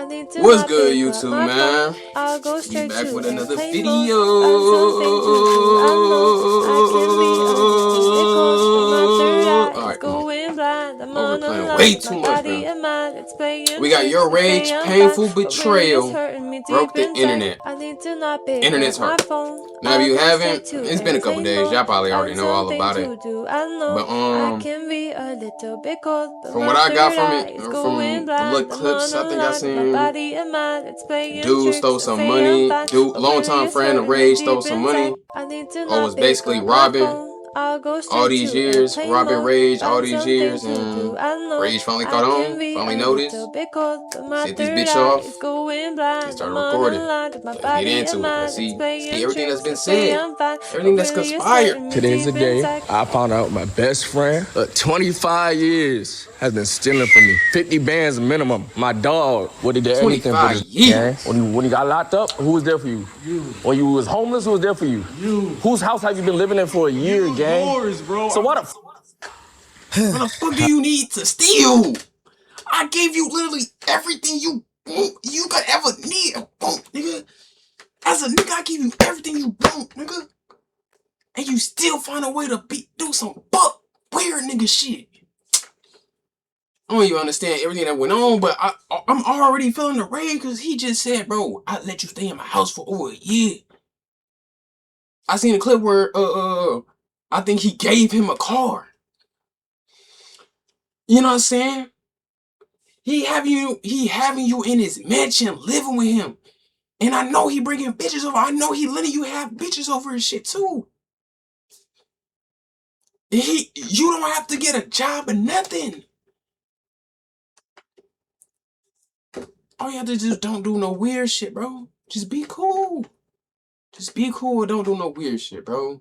What's good, YouTube, man? We back with another video. Alright, come on. Oh, we're playing way too much, bro. We got Your Rage, Painful Betrayal, Broke the Internet. Internet's hurt. Now, if you haven't, it's been a couple days. Y'all probably already know all about it. But, from what I got from it, from the little clips I think I seen, dude stole some money. Dude, longtime friend of Rage stole some money. Or was basically robbing all these years, robbing Rage all these years, and Rage finally caught on, finally noticed, set this bitch off, and started recording. Let's get into it. Let's see everything that's been said, everything that's conspired. Today's the day I found out my best friend, 25 years, has been stealing from me. 50 bands minimum. My dog, what he did anything for this years. When he got locked up, who was there for you? You. When you was homeless, who was there for you? You. Whose house have you been living in for a year, gang? Yours, bro. So what the fuck do you need to steal? I gave you literally everything you could ever need, nigga. As a nigga, I gave you everything you want, nigga. And you still find a way to do some weird nigga shit. I don't even understand everything that went on, but I'm already feeling the rage because he just said, bro, I let you stay in my house for over a year. I seen a clip where I think he gave him a car. You know what I'm saying? He having you in his mansion, living with him. And I know he bringing bitches over. I know he letting you have bitches over and shit too. You don't have to get a job or nothing. All you have to do is don't do no weird shit, bro. Just be cool. Just be cool and don't do no weird shit, bro.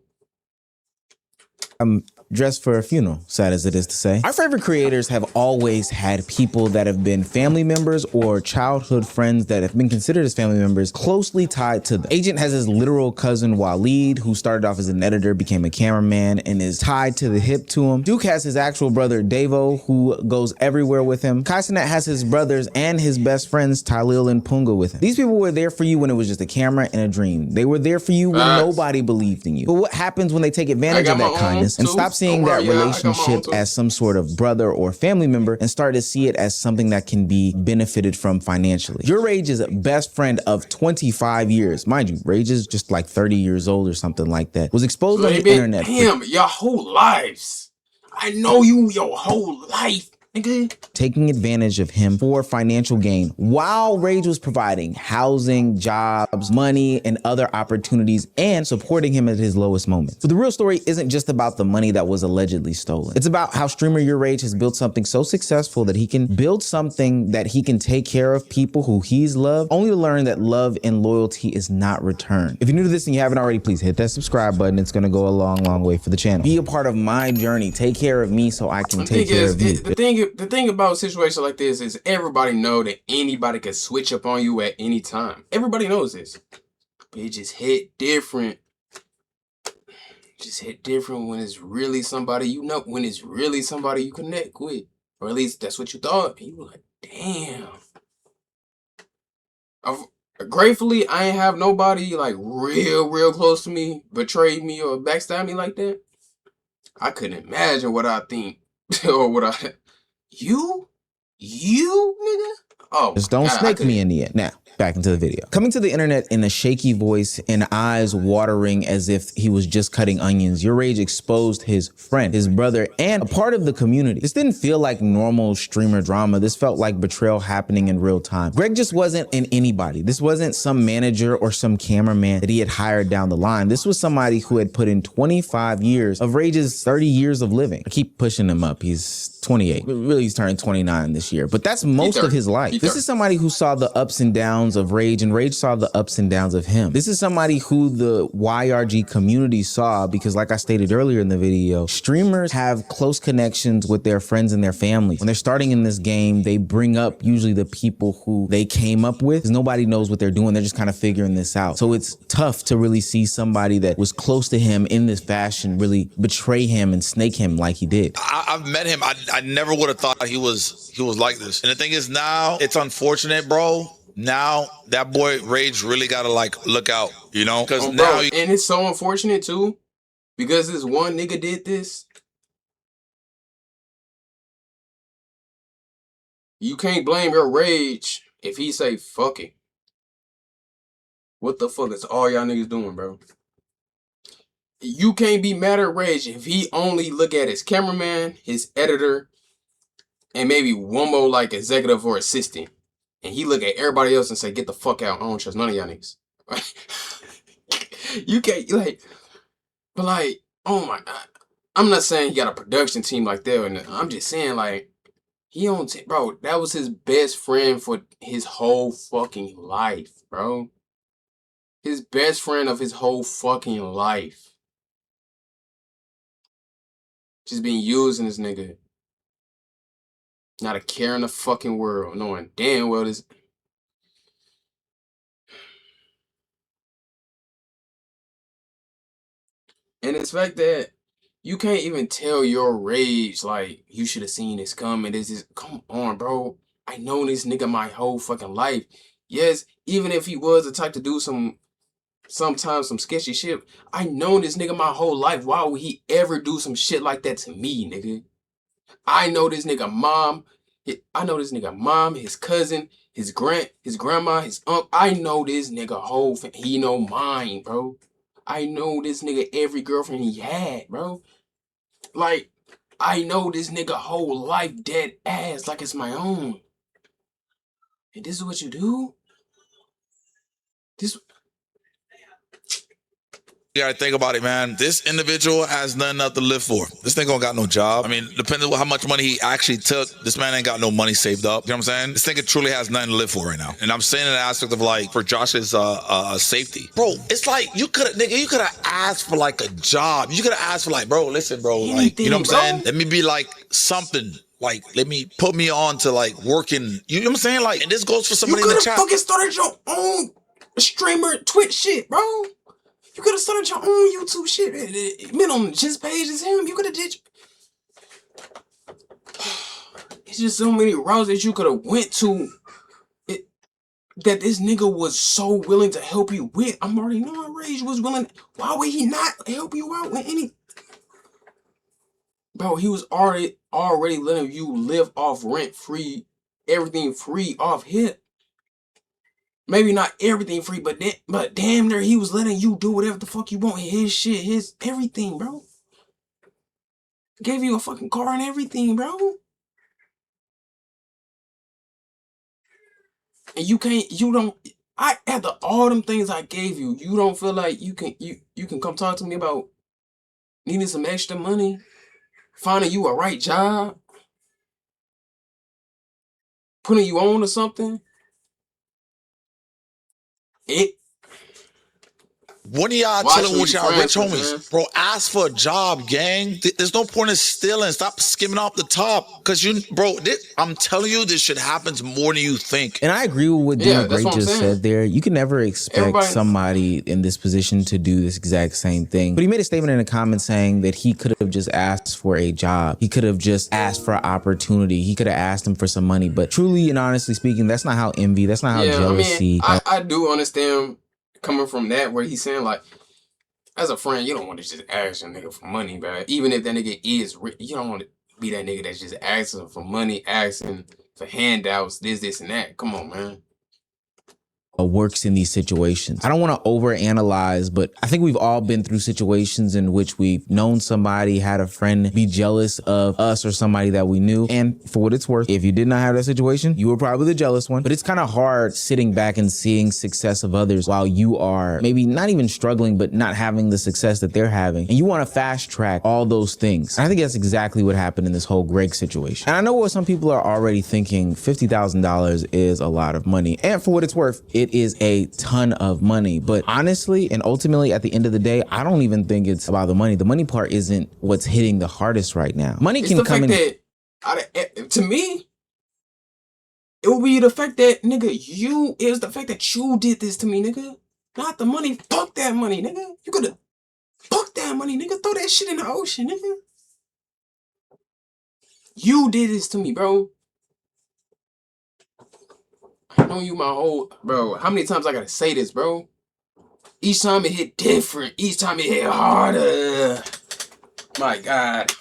I'm dressed for a funeral, sad as it is to say. Our favorite creators have always had people that have been family members or childhood friends that have been considered as family members closely tied to them. Agent has his literal cousin Waleed, who started off as an editor, became a cameraman, and is tied to the hip to him. Duke has his actual brother Davo, who goes everywhere with him. Kaisenet has his brothers and his best friends Tylil and Punga with him. These people were there for you when it was just a camera and a dream. They were there for you when nobody believed in you. But what happens when they take advantage of that kindness and stop seeing that relationship as some sort of brother or family member and start to see it as something that can be benefited from financially? Your Rage's best friend of 25 years, mind you, Rage is just like 30 years old or something like that, was exposed on the internet. Damn, your whole lives. I know you your whole life. Taking advantage of him for financial gain while Rage was providing housing, jobs, money, and other opportunities and supporting him at his lowest moments. But the real story isn't just about the money that was allegedly stolen. It's about how streamer Your Rage has built something so successful that he can build something that he can take care of people who he's loved, only to learn that love and loyalty is not returned. If you're new to this and you haven't already, please hit that subscribe button. It's gonna go a long, long way for the channel. Be a part of my journey. Take care of me so I can take care of you. The thing about a situation like this is everybody know that anybody can switch up on you at any time. Everybody knows this. But it just hit different. Just hit different when it's really somebody you know, when it's really somebody you connect with. Or at least that's what you thought. And you were like, damn. Gratefully, I ain't have nobody like real close to me betray me or backstab me like that. I couldn't imagine what I think or what I... You, nigga? Oh, just don't snake me in the end. Now, back into the video. Coming to the internet in a shaky voice and eyes watering as if he was just cutting onions, Your Rage exposed his friend, his brother, and a part of the community. This didn't feel like normal streamer drama. This felt like betrayal happening in real time. Greg just wasn't an anybody. This wasn't some manager or some cameraman that he had hired down the line. This was somebody who had put in 25 years of Rage's 30 years of living. I keep pushing him up. He's 28. Really, he's turning 29 this year, but that's most of his life. This is somebody who saw the ups and downs of Rage, and Rage saw the ups and downs of him. This is somebody who the YRG community saw because, like I stated earlier in the video, streamers have close connections with their friends and their families. When they're starting in this game, they bring up usually the people who they came up with because nobody knows what they're doing. They're just kind of figuring this out. So it's tough to really see somebody that was close to him in this fashion really betray him and snake him like he did. I've met him. I never would have thought he was like this. And the thing is, now now it's unfortunate, bro. Now that boy Rage really gotta like look out, you know? Because now and it's so unfortunate too, because this one nigga did this. You can't blame your Rage if he say fuck it. What the fuck is all y'all niggas doing, bro? You can't be mad at Rage if he only look at his cameraman, his editor, and maybe one more like executive or assistant. And he look at everybody else and say, get the fuck out. I don't trust none of y'all niggas. You can't, like, but like, oh my God. I'm not saying he got a production team like that. And I'm just saying, like, he don't, bro, that was his best friend for his whole fucking life, bro. His best friend of his whole fucking life. Just being used in this nigga. Not a care in the fucking world. Knowing damn well this. And it's fact that you can't even tell your Rage, like, you should have seen this coming. This is, come on, bro. I know this nigga my whole fucking life. Yes, even if he was the type to do sometimes some sketchy shit, I know this nigga my whole life. Why would he ever do some shit like that to me, nigga? I know this nigga mom. I know this nigga mom, his cousin, his grandma, his uncle. I know this nigga whole he know mine, bro. I know this nigga every girlfriend he had, bro. Like, I know this nigga whole life dead ass like it's my own. And this is what you do? This. You gotta think about it, man. This individual has nothing else to live for. This nigga don't got no job. I mean, depending on how much money he actually took, this man ain't got no money saved up. You know what I'm saying? This nigga truly has nothing to live for right now. And I'm saying in the aspect of like, for Josh's safety. Bro, it's like, you could have asked for like a job. You could have asked for like, bro, listen, bro. Like, you know what I'm saying? Let me be like something. Like, put me on to like working. You know what I'm saying? Like, and this goes for somebody in the chat. You could have fucking started your own streamer Twitch shit, bro. You could have started your own YouTube shit. Been on just page as him. You could have did. It's just so many routes that you could have went to. That this nigga was so willing to help you with. I'm already knowing Rage was willing. Why would he not help you out with any? Bro, he was already letting you live off rent free, everything free off hip. Maybe not everything free, but damn near he was letting you do whatever the fuck you want. His shit, his everything, bro. Gave you a fucking car and everything, bro. And after all them things I gave you, you don't feel like you can come talk to me about needing some extra money, finding you a right job, putting you on or something. One of y'all chilling with y'all rich homies. Man. Bro, ask for a job, gang. There's no point in stealing. Stop skimming off the top. Because I'm telling you, this shit happens more than you think. And I agree with what Dina Great just said there. You can never expect somebody in this position to do this exact same thing. But he made a statement in the comments saying that he could have just asked for a job. He could have just asked for an opportunity. He could have asked him for some money. But truly and honestly speaking, that's not how envy, that's not how jealousy. I do understand coming from that, where he's saying, like, as a friend, you don't want to just ask a nigga for money, bro. Even if that nigga is rich, you don't want to be that nigga that's just asking for money, asking for handouts, this, and that. Come on, man. Works in these situations. I don't want to overanalyze, but I think we've all been through situations in which we've known somebody, had a friend be jealous of us or somebody that we knew. And for what it's worth, if you did not have that situation, you were probably the jealous one. But it's kind of hard sitting back and seeing success of others while you are maybe not even struggling, but not having the success that they're having. And you want to fast track all those things. And I think that's exactly what happened in this whole Greg situation. And I know what some people are already thinking, $50,000 is a lot of money. And for what it's worth, it is a ton of money. But honestly and ultimately at the end of the day, I don't even think it's about the money. The money part isn't what's hitting the hardest right now. Money can come in. To me, it will be the fact that, nigga, it's the fact that you did this to me, nigga. Not the money. Fuck that money, nigga. You could have fuck that money, nigga. Throw that shit in the ocean, nigga. You did this to me, bro. I know you my whole... Bro, how many times I gotta say this, bro? Each time it hit different. Each time it hit harder. My God.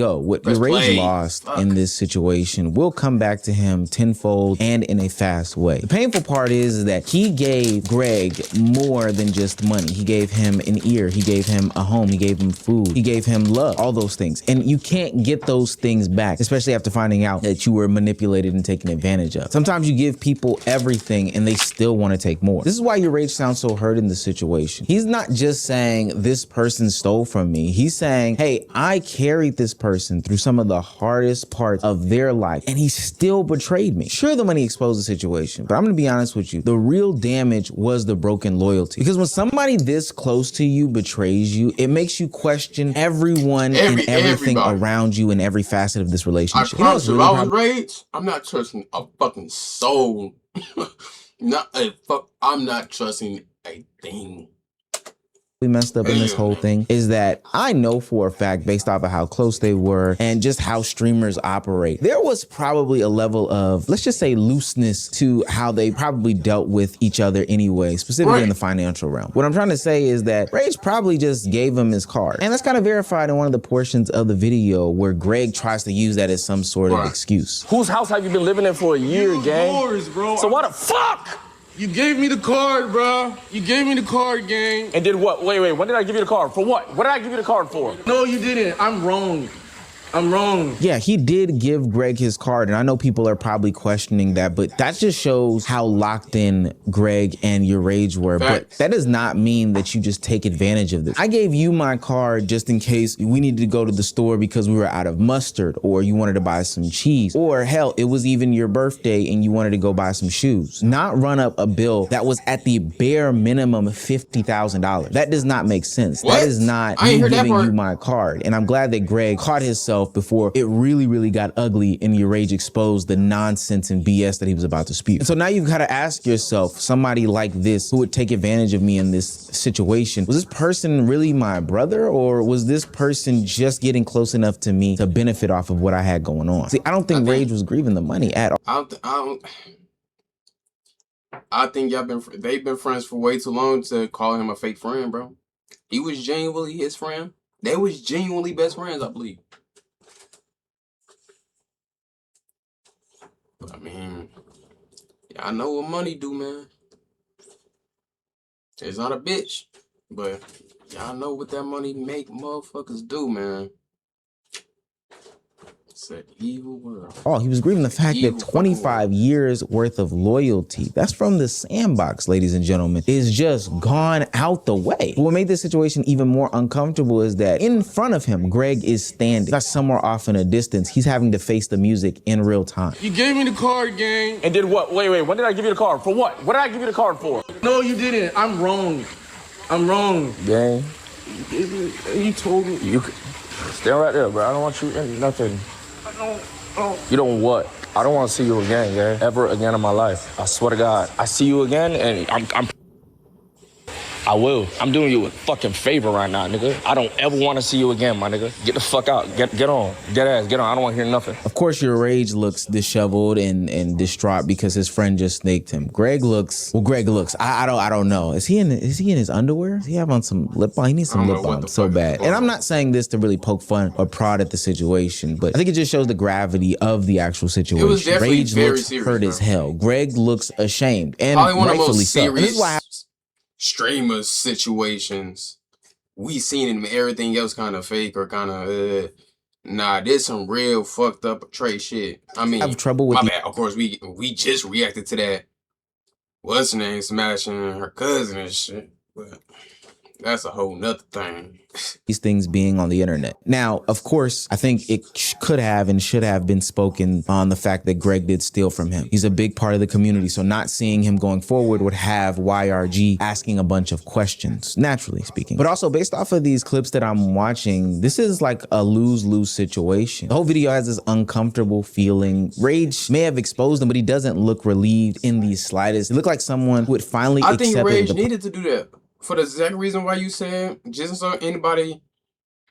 What YourRage's lost in this situation will come back to him tenfold and in a fast way. The painful part is that he gave Greg more than just money. He gave him an ear. He gave him a home. He gave him food. He gave him love, all those things. And you can't get those things back, especially after finding out that you were manipulated and taken advantage of. Sometimes you give people everything and they still want to take more. This is why YourRage sounds so hurt in this situation. He's not just saying this person stole from me. He's saying, hey, I carried this person through some of the hardest parts of their life, and he still betrayed me. Sure, the money exposed the situation, but I'm gonna be honest with you. The real damage was the broken loyalty. Because when somebody this close to you betrays you, it makes you question everyone and everything around you in every facet of this relationship. I promise you, if I was Rage, I'm not trusting a fucking soul. I'm not trusting a thing. We messed up in this whole thing is that I know for a fact, based off of how close they were and just how streamers operate, there was probably a level of, let's just say, looseness to how they probably dealt with each other anyway, specifically in the financial realm. What I'm trying to say is that Rage probably just gave him his card. And that's kind of verified in one of the portions of the video where Greg tries to use that as some sort of excuse. Whose house have you been living in for a year, gang? Yours, bro. So what the fuck? You gave me the card, bro. You gave me the card, gang. And did what? Wait, when did I give you the card? For what? What did I give you the card for? No, you didn't. I'm wrong. I'm wrong. Yeah, he did give Greg his card, and I know people are probably questioning that, but that just shows how locked in Greg and YourRage were. But that does not mean that you just take advantage of this. I gave you my card just in case we needed to go to the store because we were out of mustard, or you wanted to buy some cheese, or hell, it was even your birthday and you wanted to go buy some shoes. Not run up a bill that was at the bare minimum $50,000. That does not make sense. That is not me giving you my card. And I'm glad that Greg caught himself before it really got ugly and YourRage exposed the nonsense and BS that he was about to spew. And so now you've got to ask yourself, somebody like this who would take advantage of me in this situation, was this person really my brother, or was this person just getting close enough to me to benefit off of what I had going on? See, I don't think Rage was grieving the money at all. I think they've been friends for way too long to call him a fake friend, bro. He was genuinely his friend. They was genuinely best friends, I believe. I mean, yeah, I know what money do, man. It's not a bitch, but y'all know what that money make motherfuckers do, man. It's an evil world. Oh, he was grieving the fact that 25 years worth of loyalty, that's from the sandbox, ladies and gentlemen, is just gone out the way. What made this situation even more uncomfortable is that in front of him, Greg is standing. That's somewhere off in a distance. He's having to face the music in real time. You gave me the card, gang. And did what? Wait, when did I give you the card? For what? What did I give you the card for? No, you didn't. I'm wrong. I'm wrong. Gang. You told me. You stand right there, bro. I don't want you in nothing. You don't what? I don't want to see you again, gang. Ever again in my life. I swear to God. I see you again, and I will. I'm doing you a fucking favor right now, nigga. I don't ever want to see you again, my nigga. Get the fuck out. Get on. Get ass. Get on. I don't want to hear nothing. Of course, YourRage looks disheveled and distraught because his friend just snaked him. Greg looks. I don't know. Is he in his underwear? Does he have on some lip balm? He needs some lip balm so bad. And I'm not saying this to really poke fun or prod at the situation, but I think it just shows the gravity of the actual situation. It was definitely Rage looks serious, hurt as hell. Greg looks ashamed, and rightfully so. And this is why streamer situations we seen in everything else kind of fake or kind of nah, there's some real fucked up betrayed shit. I mean, I have trouble with my bad. Of course, we just reacted to that. What's her name smashing her cousin and shit, but that's a whole nother thing. These things being on the internet. Now, of course, I think it could have and should have been spoken on the fact that Greg did steal from him. He's a big part of the community, so not seeing him going forward would have YRG asking a bunch of questions, naturally speaking. But also, based off of these clips that I'm watching, this is like a lose-lose situation. The whole video has this uncomfortable feeling. Rage may have exposed him, but he doesn't look relieved in the slightest. It looked like someone who would finally accept it. I think Rage needed to do that. For the exact reason why you said, just so anybody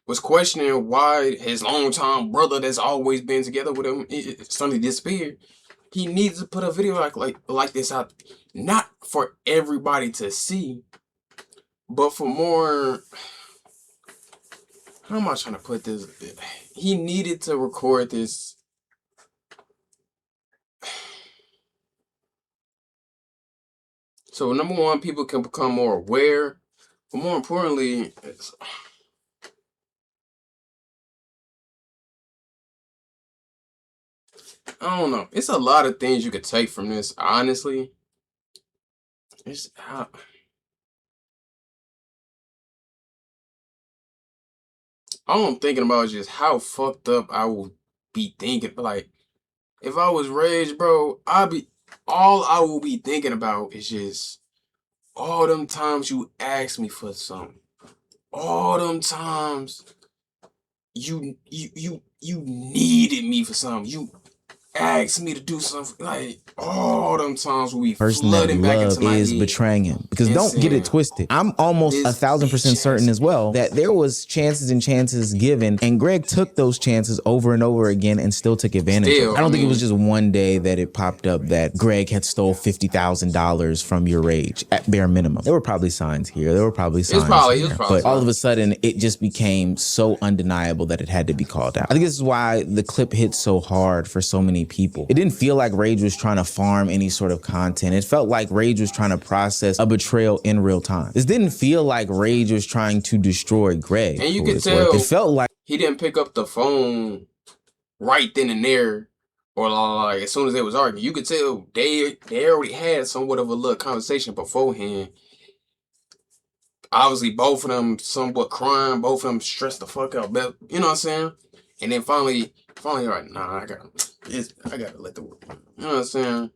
was questioning why his longtime brother that's always been together with him suddenly disappeared. he needs to put a video like this out, not for everybody to see, but for more. How am I trying to put this? He needed to record this. So number one, people can become more aware, but more importantly, I don't know. It's a lot of things you could take from this, honestly. It's all I'm thinking about is just how fucked up I will be thinking. Like, if I was Rage, bro, all I will be thinking about is just all them times you asked me for something. All them times you needed me for something. You asked me to do something. Like, all them times we person that love is betraying him. Because don't get it twisted. I'm almost 1,000% certain as well that there was chances and chances given, and Greg took those chances over and over again and still took advantage of it. I don't think it was just one day that it popped up that Greg had stole $50,000 from YourRage at bare minimum. There were probably signs here. There were probably signs here. But all of a sudden, it just became so undeniable that it had to be called out. I think this is why the clip hit so hard for so many people. It didn't feel like Rage was trying to farm any sort of content. It felt like Rage was trying to process a betrayal in real time. This didn't feel like Rage was trying to destroy Greg. And you could tell it felt like he didn't pick up the phone right then and there, or like as soon as they was arguing. You could tell they already had somewhat of a little conversation beforehand. Obviously, both of them somewhat crying, both of them stressed the fuck out. But you know what I'm saying? And then finally, like, nah, I gotta let the work. You know what I'm saying?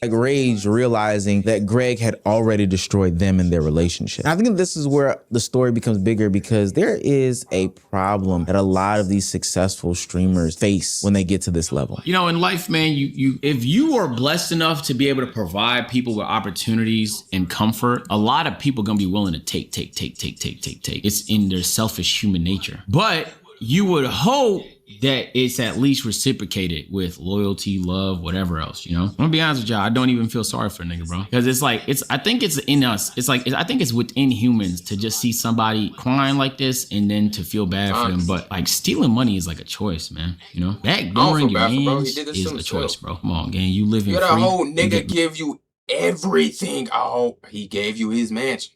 Like Rage realizing that Greg had already destroyed them in their relationship. And I think this is where the story becomes bigger, because there is a problem that a lot of these successful streamers face when they get to this level. You know, in life, man, if you are blessed enough to be able to provide people with opportunities and comfort, a lot of people are gonna be willing to take. It's in their selfish human nature. But you would hope that it's at least reciprocated with loyalty, love, whatever else, you know? I'm gonna be honest with y'all, I don't even feel sorry for a nigga, bro. Because it's like, I think it's in us. I think it's within humans to just see somebody crying like this and then to feel bad for them. But like, stealing money is like a choice, man. You know? Backdooring your mans is a choice, bro. Come on, gang, you live in free. That whole nigga give you everything. Oh, he gave you his mansion.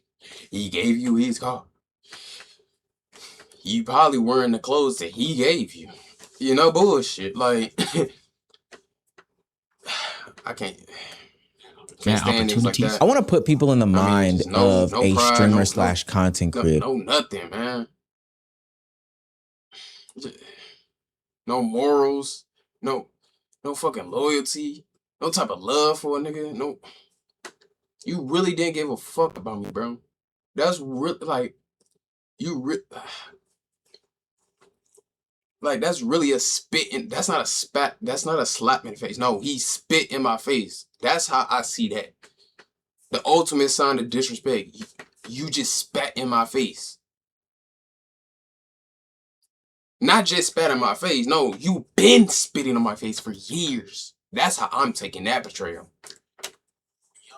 He gave you his car. You probably wearing the clothes that he gave you. You know, bullshit. Like, I can't stand things like that. I want to put people in the mind of a streamer slash content creator. No nothing, man. No morals. No fucking loyalty. No type of love for a nigga. No. You really didn't give a fuck about me, bro. That's really, like, like, that's really a spit in, that's not a spat, that's not a slap in the face. No, he spit in my face. That's how I see that. The ultimate sign of disrespect. You just spat in my face. Not just spat in my face. No, you been spitting on my face for years. That's how I'm taking that betrayal.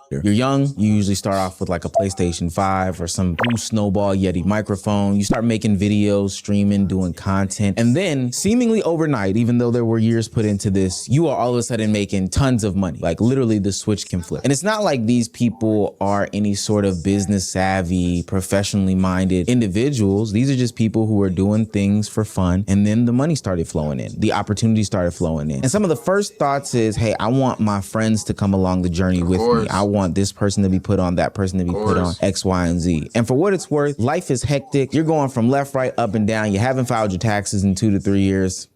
You're young, you usually start off with like a PlayStation 5 or some Blue Snowball Yeti microphone. You start making videos, streaming, doing content. And then seemingly overnight, even though there were years put into this, you are all of a sudden making tons of money. Like literally the switch can flip. And it's not like these people are any sort of business savvy, professionally minded individuals. These are just people who are doing things for fun. And then the money started flowing in. The opportunity started flowing in. And some of the first thoughts is, hey, I want my friends to come along the journey with me. I want this person to be put on, that person to be put on, X, Y, and Z. And for what it's worth, life is hectic. You're going from left, right, up, and down. You haven't filed your taxes in 2 to 3 years.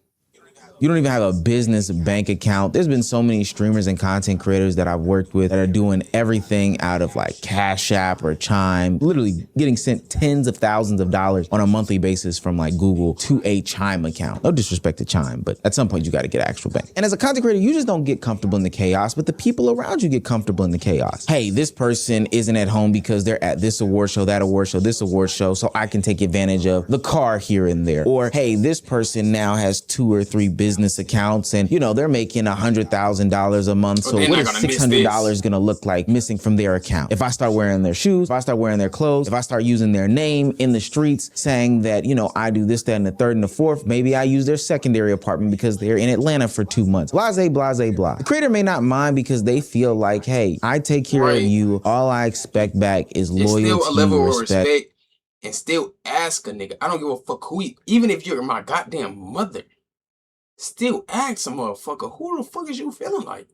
You don't even have a business bank account. There's been so many streamers and content creators that I've worked with that are doing everything out of like Cash App or Chime, literally getting sent tens of thousands of dollars on a monthly basis from like Google to a Chime account. No disrespect to Chime, but at some point you got to get an actual bank. And as a content creator, you just don't get comfortable in the chaos, but the people around you get comfortable in the chaos. Hey, this person isn't at home because they're at this award show, that award show, this award show, so I can take advantage of the car here and there. Or, hey, this person now has 2 or 3 businesses business accounts, and you know they're making $100,000 a month. So what is $600 gonna look like missing from their account? If I start wearing their shoes, if I start wearing their clothes, if I start using their name in the streets, saying that, you know, I do this, that, and the third and the fourth, maybe I use their secondary apartment because they're in Atlanta for 2 months. Blase, blase, blah. The creator may not mind because they feel like, hey, I take care of you. All I expect back is loyalty, still a level respect. of respect, and still ask a nigga. I don't give a fuck who he, even if you're my goddamn mother, still ask a motherfucker, who the fuck is you feeling like?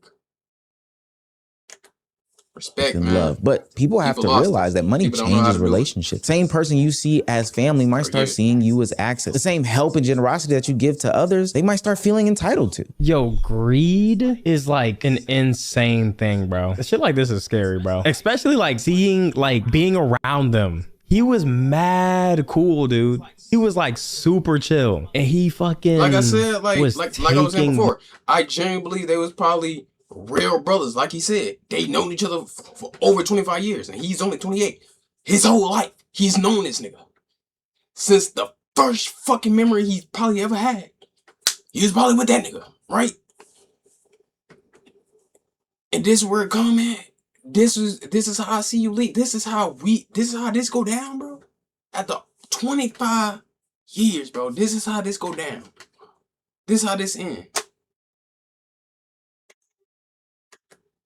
Respect, and man. love. But people have to realize that money changes relationships. Same person you see as family might start seeing you as access. The same help and generosity that you give to others, they might start feeling entitled to. Yo, greed is like an insane thing, bro. Shit like this is scary, bro. Especially like seeing, like being around them. He was mad cool, dude. He was like super chill. And he fucking, like I said, like I was saying before, I genuinely believe they was probably real brothers. Like he said, they known each other for over 25 years, and he's only 28. His whole life, he's known this nigga since the first fucking memory he's probably ever had. He was probably with that nigga, right? And this is where it come at. This is how I see you leak. This is how this go down, bro. After 25 years, bro. This is how this go down. This is how this end.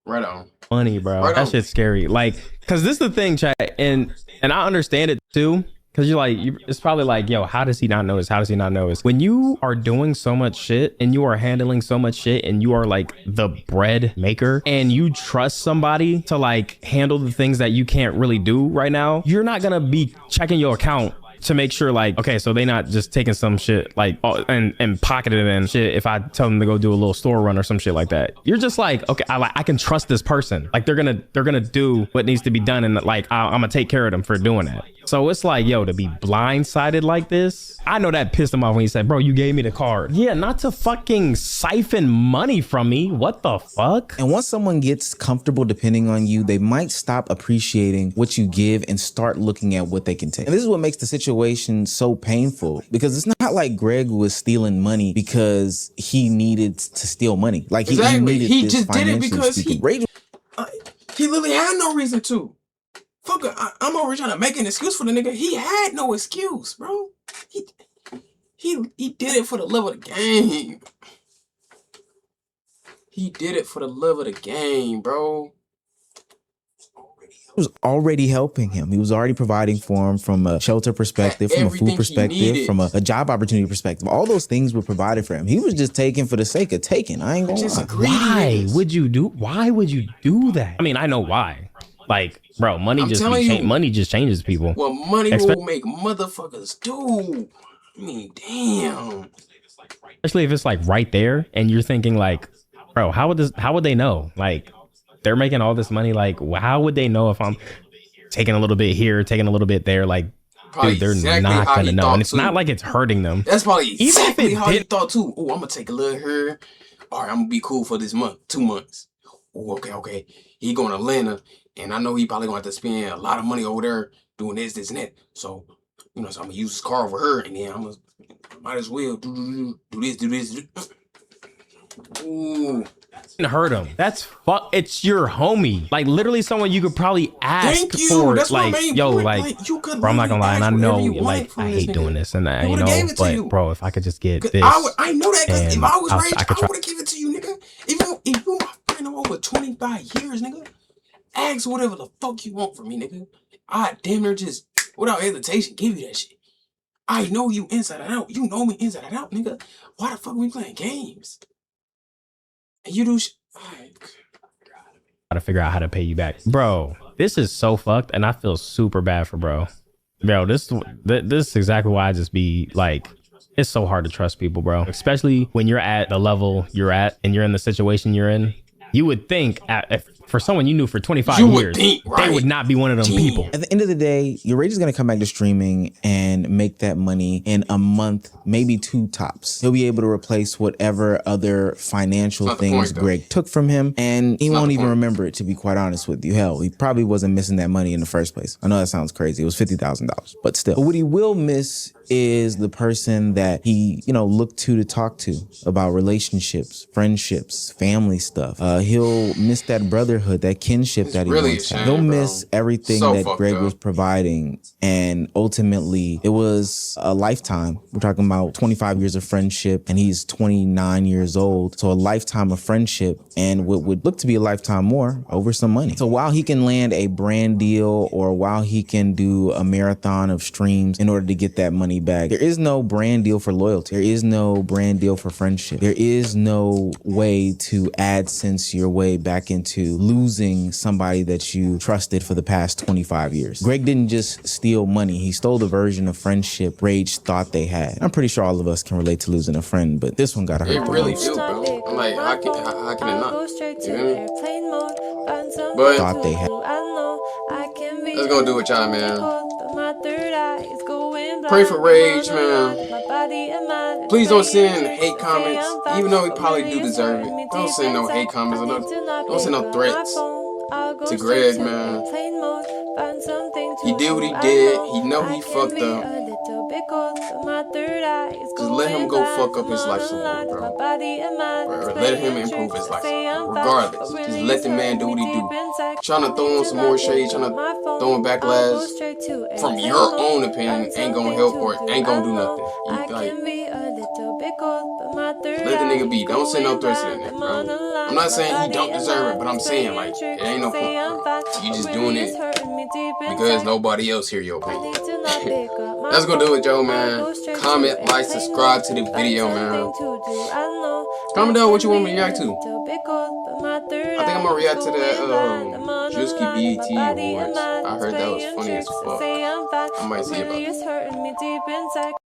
Right on. Money, bro. Right that on. Shit's scary. Like, cause this is the thing, chat, and I understand it too. Cause you're like, it's probably like, yo, how does he not notice? How does he not notice? When you are doing so much shit and you are handling so much shit and you are like the bread maker and you trust somebody to like handle the things that you can't really do right now, you're not gonna be checking your account to make sure like, okay, so they not just taking some shit like and pocketing it and shit if I tell them to go do a little store run or some shit like that. You're just like, okay, I can trust this person. Like they're gonna do what needs to be done, and like I'm gonna take care of them for doing that. So it's like, yo, to be blindsided like this, I know that pissed him off when he said, bro, you gave me the card. Yeah, not to fucking siphon money from me. What the fuck? And once someone gets comfortable depending on you, they might stop appreciating what you give and start looking at what they can take. And this is what makes the situation so painful, because it's not like Greg was stealing money because he needed to steal money. Like he needed he this just did it because he literally had no reason to. Fuck, I'm over trying to make an excuse for the nigga. He had no excuse, bro. He did it for the love of the game. He did it for the love of the game, bro. was already helping him. He was already providing for him from a shelter perspective, from a food perspective, from a job opportunity perspective. All those things were provided for him. He was just taking for the sake of taking. I ain't gonna lie. Why would you do that? I mean, I know why. Like, bro, money just changes people. Well, money will make motherfuckers do. I mean, damn. Especially if it's like right there and you're thinking like, bro, how would they know? Like, they're making all this money. Like, how would they know if I'm taking a little bit here, taking a little bit there? Like, dude, they're not gonna know. And it's not like it's hurting them. That's probably exactly how he thought too. Oh, I'm gonna take a little here. All right, I'm gonna be cool for this month, 2 months. Oh, okay. He going to Atlanta, and I know he probably gonna have to spend a lot of money over there doing this, and that. So, so I'm gonna use his car over her, and then might as well do this. Ooh. Hurt him. That's it's your homie. Like literally someone you could probably ask for. That's like, yo, like bro, I'm not gonna lie, and I know like I hate doing this and that, but bro, if I could just get this, I know that, because if I was Rage, I would have given it to you, nigga. If you my friend over 25 years, nigga, ask whatever the fuck you want from me, nigga. I damn near just without hesitation give you that shit. I know you inside and out. You know me inside and out, nigga. Why the fuck are we playing games? And you do gotta figure out how to pay you back, bro. This is so fucked, and I feel super bad for bro. This is exactly why I just be like, it's so hard to trust people, bro. Especially when you're at the level you're at and you're in the situation you're in. You would think for someone you knew for 25 years, they would not be one of them people. At the end of the day, YourRage is going to come back to streaming and make that money in a month, maybe 2 tops. He'll be able to replace whatever other financial things Greg took from him, and he won't even remember it, to be quite honest with you. Hell, he probably wasn't missing that money in the first place. I know that sounds crazy. It was $50,000, but still. But what he will miss is the person that he, you know, looked to talk to about relationships, friendships, family stuff. He'll miss that brotherhood, that kinship that he once had. He'll miss everything that Greg was providing. And ultimately, it was a lifetime. We're talking about 25 years of friendship, and he's 29 years old. So a lifetime of friendship, and what would look to be a lifetime more over some money. So while he can land a brand deal, or while he can do a marathon of streams in order to get that money back, there is no brand deal for loyalty. There is no brand deal for friendship. There is no way to AdSense your way back into losing somebody that you trusted for the past 25 years. Greg didn't just steal money. He stole the version of friendship Rage thought they had. I'm pretty sure all of us can relate to losing a friend, but this one gotta hurt. It really do, bro. I'm like, how can it not? You feel me? But Thought they had. let's go do it, y'all, man. Pray for Rage, man. Please don't send hate comments, even though he probably do deserve it. Don't send no hate comments or don't send no threats to Greg, man. He did what he did. He know he fucked up. Just let him go fuck up his life some more, bro. Or let him improve his life. Regardless, just let the man do what he do. Trying to throw on some more shade, trying to throw in backlash from your own opinion ain't gonna help or ain't gonna do nothing. Like, let the nigga be. Don't send no threats to that nigga, bro. I'm not saying he don't deserve it, but I'm saying, like, it ain't no point, bro. You just doing it because nobody else hear your opinion. Let's go do it, Joe, man. Comment, like, subscribe to the video, man. Comment down what you want me to react to. I think I'm gonna react to that Juicy BET Awards. I heard that was funny as fuck. I might see about that.